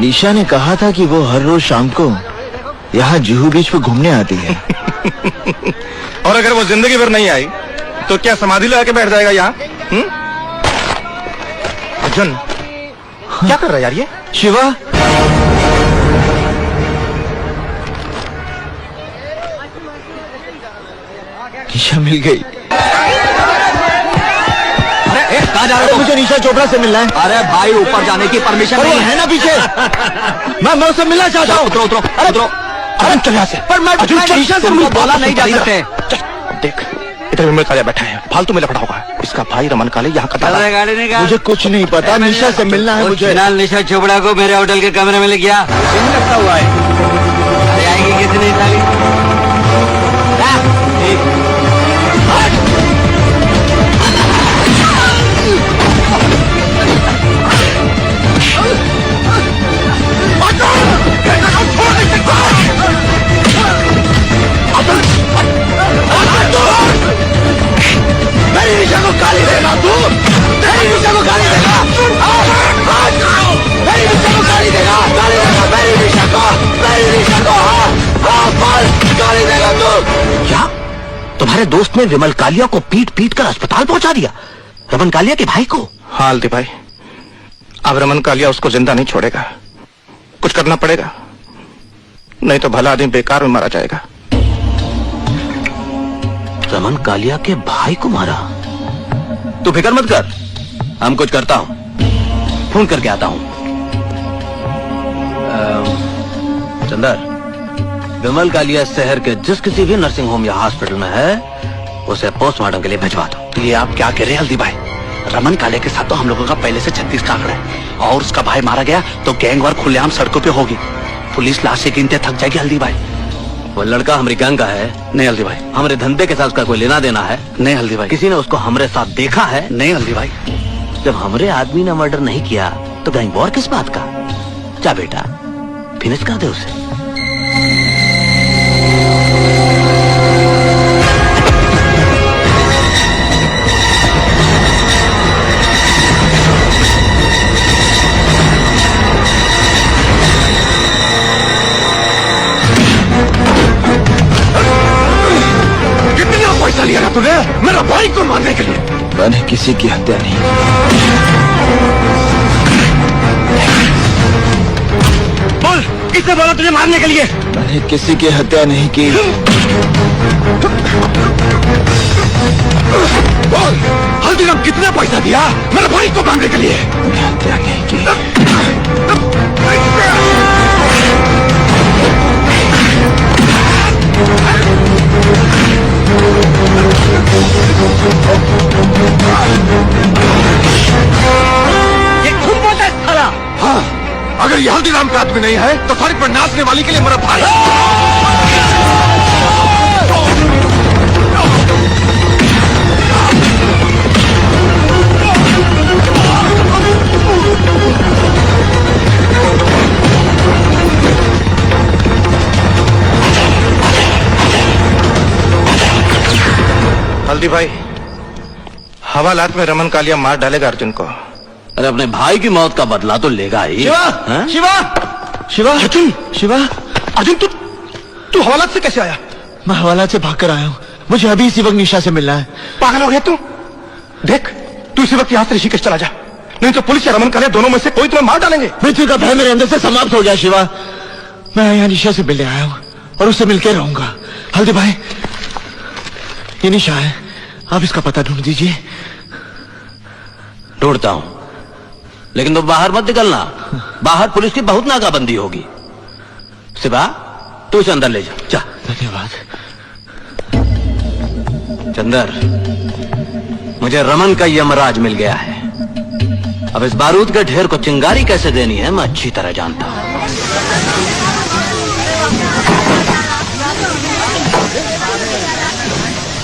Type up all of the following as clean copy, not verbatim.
निशा ने कहा था कि वो हर रोज शाम को यहाँ जुहू बीच पे घूमने आती है। और अगर वो जिंदगी भर नहीं आई तो क्या समाधि लगा के बैठ जाएगा यहाँ? अर्जुन, क्या कर रहा है यार ये? शिवा, निशा मिल गई। अरे कहाँ जा रहे हो? मुझे निशा चोपड़ा से मिलना है। अरे भाई, ऊपर जाने की परमिशन नहीं है ना पीछे। मैं उससे मिलना चाहता हूँ। उतरो उतरो उतरो। अर्जुन चल यहाँ से। पर मैं निशा से बोला नहीं जा सकते। देख, इधर विमल कालिया बैठा है, फालतू में लफड़ा होगा। इसका भाई रमन काले यहाँ का दादा। गाड़ी निकाल। मुझे कुछ नहीं पता, निशा से मिलना है मुझे। निशा चोपड़ा को मेरे होटल के कमरे में ले गया। लगता हुआ है। अरे आएगी कितनी साली? मेरी निशा को गाली देगा तू? मेरी निशा को गाली देगा? मेरी निशा को गाली देगा? गाली देगा मेरी निशा को? मेरी निशा को गाली देगा तू? क्या तुम्हारे दोस्त ने विमल कालिया को पीट पीट कर अस्पताल पहुंचा दिया? रमन कालिया के भाई को? हाँ हल्दी भाई, अब रमन कालिया उसको जिंदा नहीं छोड़ेगा। कुछ करना पड़ेगा, नहीं तो भला आदमी बेकार में मारा जाएगा। रमन कालिया के भाई को मारा? तू फिक्र मत कर, हम कुछ करता हूं, फोन करके आता हूं। चंदर, विमल कालिया शहर के जिस किसी भी नर्सिंग होम या हॉस्पिटल में है, उसे पोस्टमार्टम के लिए भिजवा दो। ये आप क्या कह रहे हैं हल्दी भाई? रमन कालिया के साथ तो हम लोगों का पहले से 36 का आंकड़ा है, और उसका भाई मारा गया तो गैंगवार खुलेआम सड़कों पे होगी। पुलिस लाशें गिनते थक जाएगी हल्दी भाई। वो लड़का हमारी गैंग का है? नहीं हल्दी भाई। हमारे धंधे के साथ उसका कोई लेना देना है? नहीं हल्दी भाई। किसी ने उसको हमारे साथ देखा है? नहीं हल्दी भाई। जब हमारे आदमी ने मर्डर नहीं किया तो गैंग वॉर किस बात का? जा बेटा, फिनिश कर दे उसे। पैसा लिया ना तूने मेरा भाई को मारने के लिए? मैंने किसी की हत्या नहीं। बोल, किसने बोला तुझे मारने के लिए? मैंने किसी की हत्या नहीं की। बोल, हल्दीराम कितना पैसा दिया मेरे भाई को मारने के लिए? मैंने हत्या नहीं की। ये खून बोलता है साला। हाँ, अगर ये हल्दीराम का आदमी नहीं है तो सड़क पर नाचने वाली के लिए मेरा भाई। हल्दी भाई, हवालात में रमन कालिया मार डालेगा अर्जुन को। अरे अपने भाई की मौत का बदला तो लेगा ही। शिवा, शिवा, शिवा, अर्जुन, शिवा, अर्जुन तू हवालात से कैसे आया? मैं हवालात से भाग कर आया हूँ। मुझे अभी इसी वक्त निशा से मिलना है। पागल हो गया तू? देख, तू इसी वक्त यहाँ से ऋषिकेश चला जा, नहीं तो पुलिस या रमन कालिया दोनों में से कोई तुम्हें मार डालेंगे। मृत्यु का भय मेरे अंदर से समाप्त हो गया शिवा। मैं यहाँ निशा से मिलने आया हूँ और उससे मिलकर रहूंगा। हल्दी भाई, ये निशा है, आप इसका पता ढूंढ दीजिए। ढूंढता हूं, लेकिन तुम बाहर मत निकलना। बाहर पुलिस की बहुत नाकाबंदी होगी। सिवा, तू इसे अंदर ले जा। धन्यवाद। चंदर, मुझे रमन का यमराज मिल गया है। अब इस बारूद के ढेर को चिंगारी कैसे देनी है मैं अच्छी तरह जानता हूं।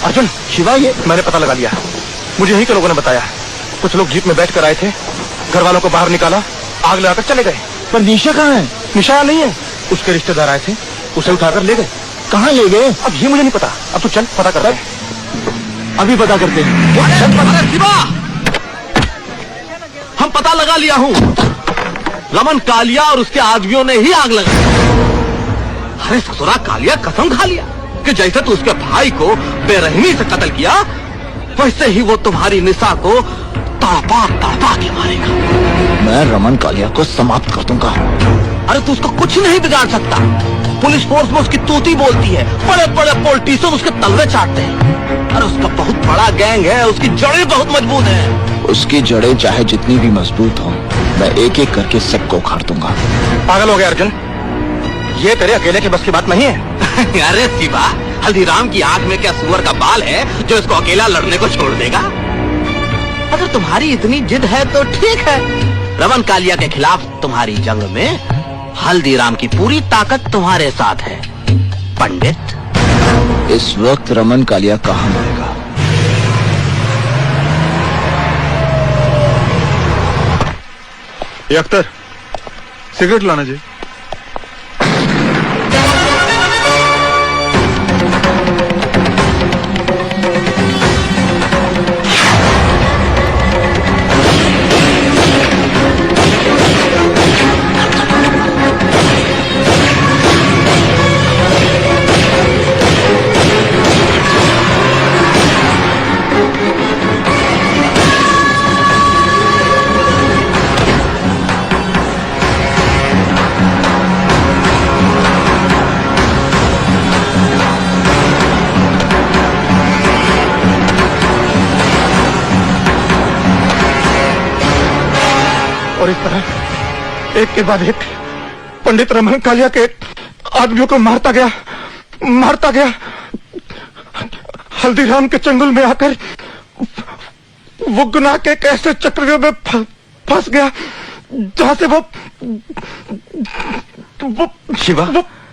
अर्जुन, शिवा, ये मैंने पता लगा लिया। मुझे यही के लोगों ने बताया। कुछ लोग जीप में बैठ कर आए थे, घर वालों को बाहर निकाला, आग लगाकर चले गए। पर निशा कहाँ है? निशा नहीं है, उसके रिश्तेदार आए थे, उसे उठाकर ले गए। कहाँ ले गए? अब ये मुझे नहीं पता। अब तू चल पता करते हैं। अभी पता करते हैं। अरे शिवा, हम पता लगा लिया हूं। रमन कालिया और उसके आदमियों ने ही आग लगाई। अरे ससुरा कालिया कसम खा लिया कि जैसे तू उसके भाई को बेरहमी से कत्ल किया, वैसे ही वो तुम्हारी निशा को तड़पा तड़पा के मारेगा। मैं रमन कालिया को समाप्त कर दूंगा। अरे तू उसको कुछ नहीं बिगाड़ सकता। पुलिस फोर्स में उसकी तूती बोलती है, बड़े बड़े पॉलिटिशियन उसके तलवे चाटते हैं। अरे उसका बहुत बड़ा गैंग है, उसकी जड़ें बहुत मजबूत हैं। उसकी जड़ें चाहे जितनी भी मजबूत हो, मैं एक एक करके सबको उखाड़ दूंगा। पागल हो गया अर्जुन, ये तेरे अकेले के बस की बात नहीं है। अरे शिवा, हल्दीराम की आंख में क्या सुअर का बाल है जो इसको अकेला लड़ने को छोड़ देगा? अगर तुम्हारी इतनी जिद है तो ठीक है, रमन कालिया के खिलाफ तुम्हारी जंग में हल्दीराम की पूरी ताकत तुम्हारे साथ है। पंडित, इस वक्त रमन कालिया कहाँ मरेगा? ये अख्तर, सिगरेट लाना जी। और इस तरह एक के बाद एक पंडित रमन कालिया के आदमियों को मारता गया। हल्दीराम के चंगुल में आकर वो गुनाह के एक ऐसे चक्र में फंस गया जहां से वो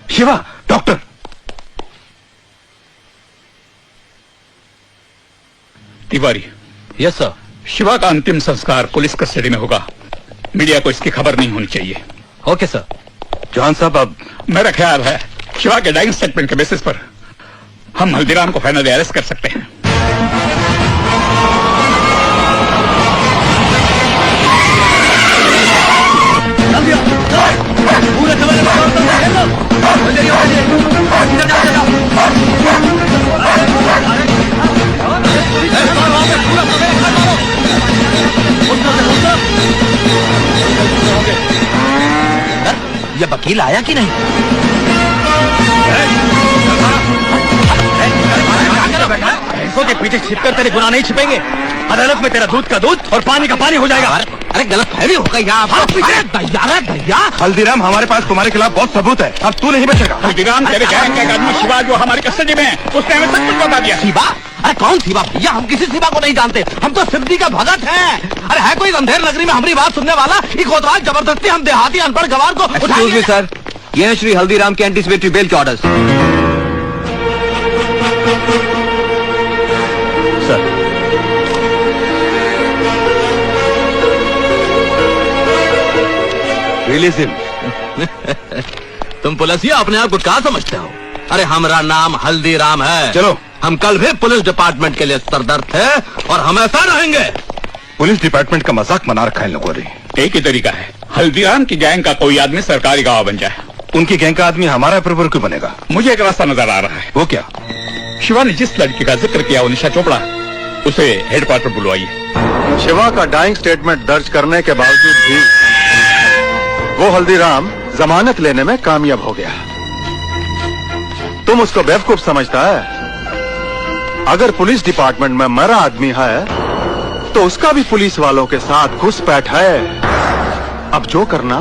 Shiva doctor. Tiwari, yes sir. Shiva का अंतिम संस्कार पुलिस कस्टडी में होगा। मीडिया को इसकी खबर नहीं होनी चाहिए। Okay sir. जॉन साहब, अब मेरा ख्याल है शिवा के डाइंग स्टेटमेंट के बेसिस पर हम हल्दीराम को फाइनली अरेस्ट कर सकते हैं। ये वकील आया कि नहीं? भैंसों के पीछे छिपकर तेरे गुनाह नहीं छिपेंगे। अदालत में तेरा दूध का दूध और पानी का पानी हो जाएगा। अरे गलत फहमी हो गई यहाँ। भैया हल्दीराम, हमारे पास तुम्हारे खिलाफ बहुत सबूत है, अब तू नहीं बचेगा। हल्दीराम तेरे गैंग का एक आदमी शिवा जो हमारी कस्टडी में है, उसने हमें सब कुछ बता दिया। शिवा? अरे कौन शिवा भैया? हम किसी शिवा को नहीं जानते। हम तो सिद्धि का भगत हैं। अरे है कोई अंधेर नगरी में हमारी बात सुनने वाला? एक कोतवाल जबरदस्ती हम देहाती अनपढ़ गवार को उठाएंगे। सर, ये है श्री हल्दीराम के एंटीसिपेटरी बेल के ऑर्डर्स। Sir, release him. तुम पुलिसिया अपने आप को क्या समझते हो? अरे हमारा नाम हल्दीराम है। चलो। हम कल भी पुलिस डिपार्टमेंट के लिए सरदर्द थे और हमेशा रहेंगे। पुलिस डिपार्टमेंट का मजाक मना रखा है इन लोगों ने। एक ही तरीका है, हल्दीराम की गैंग का कोई आदमी सरकारी गवाह बन जाए। उनकी गैंग का आदमी हमारा अप्रूवर क्यों बनेगा? मुझे एक रास्ता नजर आ रहा है। वो क्या? शिवा ने जिस लड़की का जिक्र किया, वो निशा चोपड़ा, उसे हेडक्वार्टर बुलवाइए। शिवा का डाइंग स्टेटमेंट दर्ज करने के बावजूद भी वो हल्दीराम जमानत लेने में कामयाब हो गया। तुम उसको बेवकूफ समझता है? अगर पुलिस डिपार्टमेंट में मरा आदमी है तो उसका भी पुलिस वालों के साथ घुसपैठ है। अब जो करना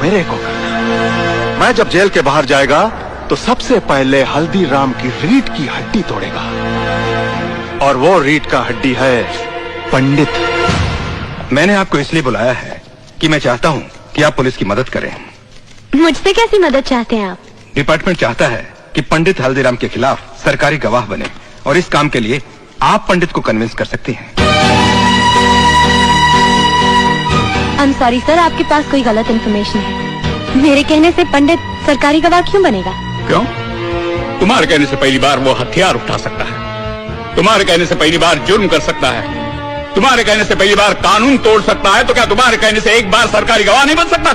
मेरे को करना। मैं जब जेल के बाहर जाएगा तो सबसे पहले हल्दीराम की रीढ़ की हड्डी तोड़ेगा, और वो रीढ़ का हड्डी है पंडित। मैंने आपको इसलिए बुलाया है कि मैं चाहता हूँ कि आप पुलिस की मदद करें। मुझसे कैसी मदद चाहते हैं आप? डिपार्टमेंट चाहता है कि पंडित हल्दीराम के खिलाफ सरकारी गवाह बने, और इस काम के लिए आप पंडित को कन्विंस कर सकते हैं। I'm sorry सर, आपके पास कोई गलत इन्फॉर्मेशन है। मेरे कहने से पंडित सरकारी गवाह क्यों बनेगा? क्यों? तुम्हारे कहने से पहली बार वो हथियार उठा सकता है, तुम्हारे कहने से पहली बार जुर्म कर सकता है, तुम्हारे कहने से पहली बार कानून तोड़ सकता है, तो क्या तुम्हारे कहने से एक बार सरकारी गवाह नहीं बन सकता?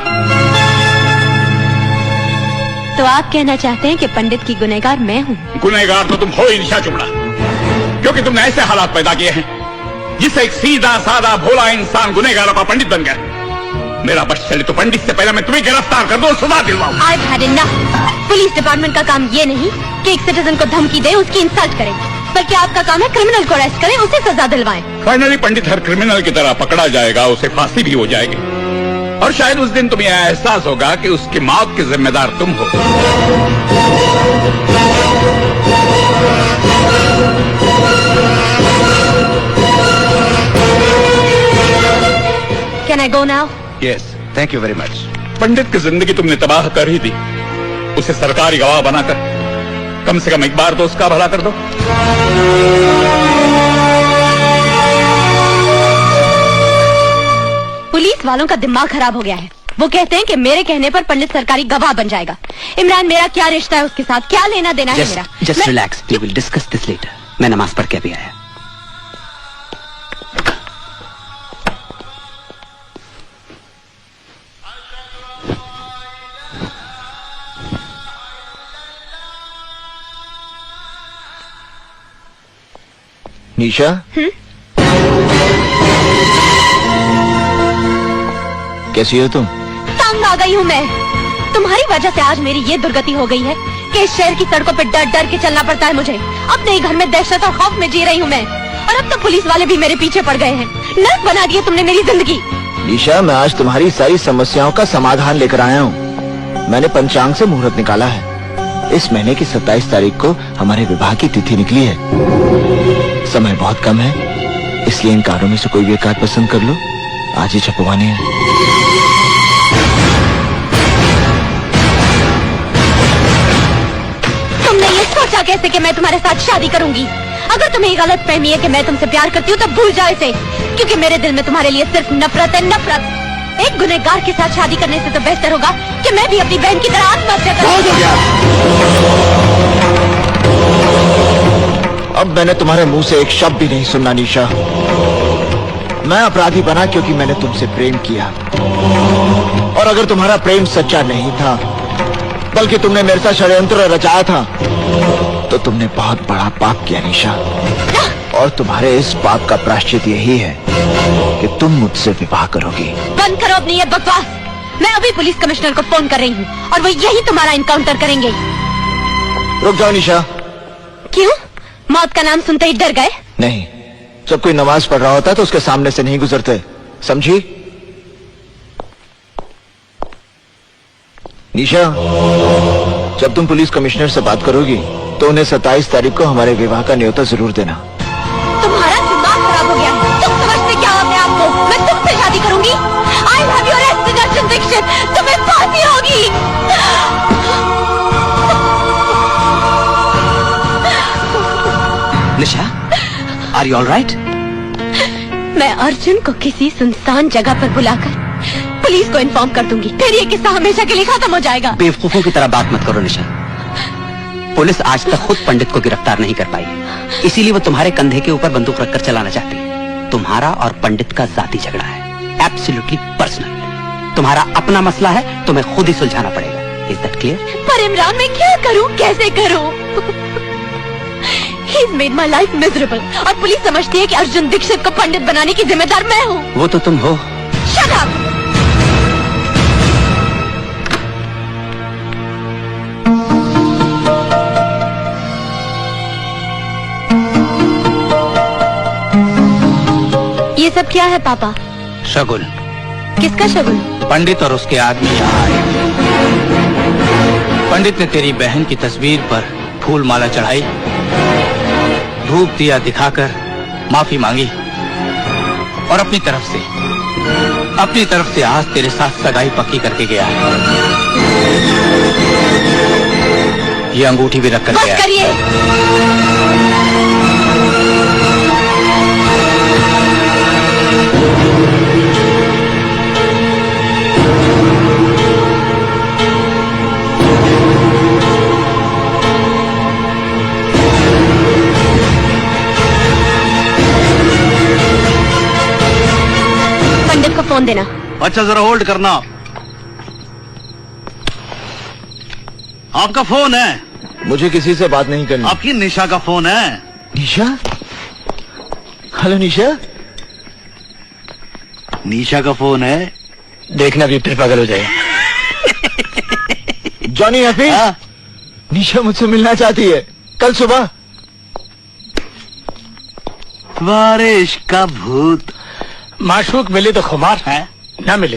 तो आप कहना चाहते हैं कि पंडित की गुनहगार मैं हूँ? गुनहगार तो तुम हो ही निशा चोपड़ा, क्योंकि तुमने ऐसे हालात पैदा किए हैं जिससे एक सीधा साधा भोला इंसान गुनहगारों का पंडित बन गया। मेरा बस चले तो पंडित से पहले मैं तुम्हें गिरफ्तार कर दूं और सजा दिलवाऊं। I've had enough। Police department का काम ये नहीं कि एक सिटीजन को धमकी दे, उसकी इंसल्ट करे, बल्कि आपका काम है क्रिमिनल को अरेस्ट करें, उसे सजा दिलवाएं। फाइनली पंडित हर क्रिमिनल की तरह पकड़ा जाएगा, उसे फांसी भी हो जाएगी, और शायद उस दिन तुम्हें एहसास होगा कि उसकी मौत के जिम्मेदार तुम हो। Can I go now? Yes, thank you very much. पंडित की जिंदगी तुमने तबाह कर ही दी, उसे सरकारी गवाह बनाकर कम से कम एक बार तो उसका भला कर दो। पुलिस वालों का दिमाग खराब हो गया है। वो कहते हैं कि मेरे कहने पर पंडित सरकारी गवाह बन जाएगा। इमरान, मेरा क्या रिश्ता है उसके साथ, क्या लेना देना है मेरा? Just relax, we will discuss this letter. मैं नमाज पढ़ के अभी आया। निशा, कैसी हो तुम? तंग आ गई हूँ मैं। तुम्हारी वजह से आज मेरी ये दुर्गति हो गई है कि इस शहर की सड़कों पे डर डर के चलना पड़ता है मुझे। अपने ही घर में दहशत और खौफ में जी रही हूँ मैं, और अब तो पुलिस वाले भी मेरे पीछे पड़ गए हैं। नर्क बना दिया तुमने मेरी जिंदगी। निशा, मैं आज तुम्हारी सारी समस्याओं का समाधान लेकर आया हूँ। मैंने पंचांग से मुहूर्त निकाला है। इस महीने की 27 तारीख को हमारे विवाह की तिथि निकली है। समय बहुत कम है, इसलिए इन कारों में से कोई भी एक कार पसंद कर लो। आज ही छपवानी है। तुमने ये सोचा कैसे कि मैं तुम्हारे साथ शादी करूंगी? अगर तुम्हें गलत फहमी है कि मैं तुमसे प्यार करती हूँ तो भूल जाओ इसे, क्योंकि मेरे दिल में तुम्हारे लिए सिर्फ नफरत है, नफरत। एक गुनहगार के साथ शादी करने से तो बेहतर होगा कि मैं भी अपनी बहन की तरह आत्महत्या करूं। अब मैंने तुम्हारे मुंह से एक शब्द भी नहीं सुनना निशा। मैं अपराधी बना क्योंकि मैंने तुमसे प्रेम किया, और अगर तुम्हारा प्रेम सच्चा नहीं था बल्कि तुमने मेरे साथ षड्यंत्र रचाया था, तो तुमने बहुत बड़ा पाप किया निशा। और तुम्हारे इस पाप का प्रायश्चित यही है कि तुम मुझसे विवाह करोगी। बंद करो अपनी ये बकवास। मैं अभी पुलिस कमिश्नर को फोन कर रही हूँ, और वो यही तुम्हारा इनकाउंटर करेंगे। रुक जाओ निशा। क्यों? मौत का नाम सुनते ही डर गए? नहीं, जब कोई नमाज पढ़ रहा होता तो उसके सामने से नहीं गुजरते, समझी? निशा, जब तुम पुलिस कमिश्नर से बात करोगी तो उन्हें 27 तारीख को हमारे विवाह का न्योता जरूर देना। तुम्हारा दिमाग खराब हो गया है। तुम समझते क्या हो अपने आप को? मैं तुमसे शादी करूंगी। I have your arrest Arjun Dikshit. तुम्हें फांसी होगी। Nisha, are you all right? मैं अर्जुन को किसी सुनसान जगह पर बुलाकर पुलिस को इन्फॉर्म कर दूंगी, फिर ये किस्सा हमेशा के लिए खत्म हो जाएगा। बेवकूफों की तरह बात मत करो निशा। पुलिस आज तक खुद पंडित को गिरफ्तार नहीं कर पाई, इसीलिए वो तुम्हारे कंधे के ऊपर बंदूक रखकर चलाना चाहती है। तुम्हारा और पंडित का जाती झगड़ा है, एब्सोल्युटली पर्सनल। तुम्हारा अपना मसला है, तुम्हें खुद ही सुलझाना पड़ेगा। Is that clear? पर इमरान, मैं क्या करूं, कैसे करूं? He's made my life miserable, और पुलिस समझती है कि अर्जुन दीक्षित को पंडित बनाने की जिम्मेदार मैं हूँ। वो तो तुम हो। Shut up! ये सब क्या है पापा? शगुन। किसका शगुन? पंडित और उसके आदमी यहाँ आए। पंडित ने तेरी बहन की तस्वीर पर फूल माला चढ़ाई, धूप दिया दिखाकर माफी मांगी, और अपनी तरफ से आज तेरे साथ सगाई पक्की करके गया है। ये अंगूठी भी रख कर बस गया है। करिए। फोन देना। अच्छा जरा होल्ड करना। आपका फोन है? मुझे किसी से बात नहीं करनी। आपकी निशा का फोन है? निशा? हेलो निशा। निशा का फोन है? देखना भी फिर पागल हो जाएगा। जॉनी हफीज, हाँ? निशा मुझसे मिलना चाहती है कल सुबह। बारिश का भूत। माशूक मिले तो खुमार है, ना मिले